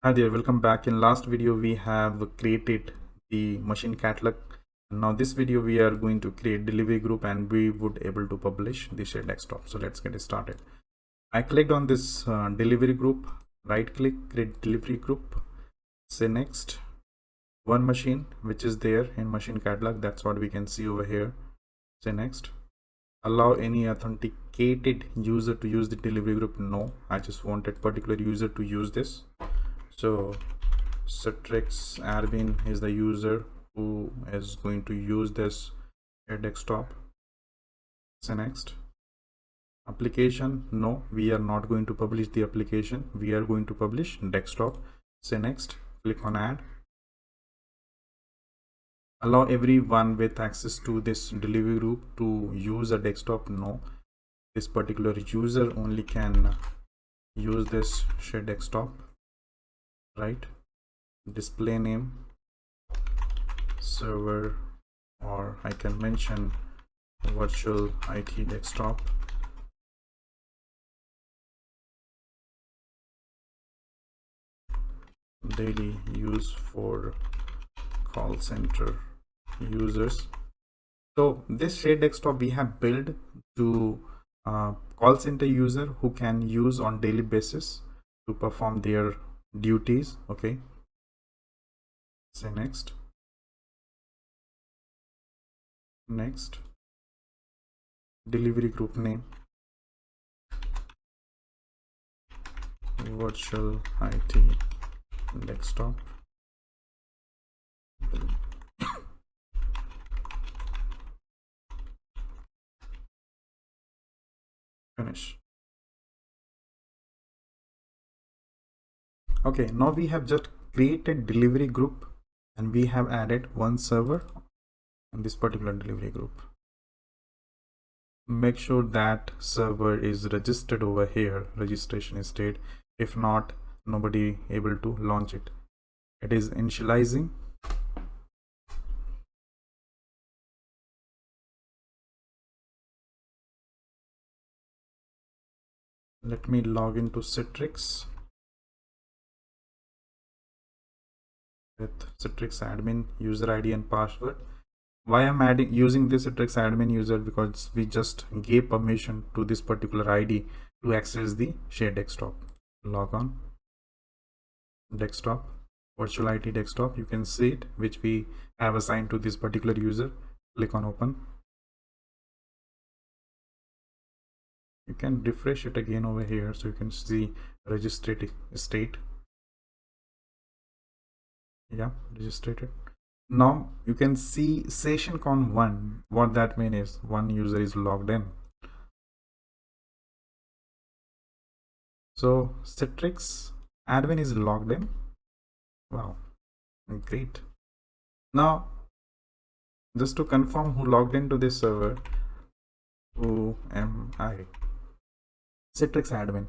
Hi there, welcome back. In last video we have created the machine catalog. Now this video we are going to create delivery group and we would able to publish the shared desktop. So let's get started. I clicked on this delivery group, right click, create delivery group, say next. One machine which is there in machine catalog, that's what we can see over here. Say next. Allow any authenticated user to use the delivery group. No, I just wanted particular user to use this. So Citrix admin is the user who is going to use this desktop. Say next. Application, no, we are not going to publish the application, we are going to publish desktop. Say next. Click on add. Allow everyone with access to this delivery group to use a desktop. No, this particular user only can use this shared desktop. Right, display name server, or I can mention virtual IT desktop. Daily use for call center users. So this shared desktop we have built to call center user who can use on daily basis to perform their duties. Okay, say next. Next, delivery group name virtual IT desktop. Finish. Okay, now we have just created delivery group and we have added one server in this particular delivery group. Make sure that server is registered over here. Registration is state. If not, nobody able to launch it. It is initializing. Let me log into Citrix with Citrix admin user ID and password. Why I'm using this Citrix admin user? Because we just gave permission to this particular ID to access the shared desktop. Log on. Desktop, virtual IT desktop, you can see it, which we have assigned to this particular user. Click on open. You can refresh it again over here so you can see registered state. Yeah, registered. Now you can see session con 1. What that means is one user is logged in. So Citrix admin is logged in. Wow, great. Now just to confirm who logged into this server, who am I? Citrix admin.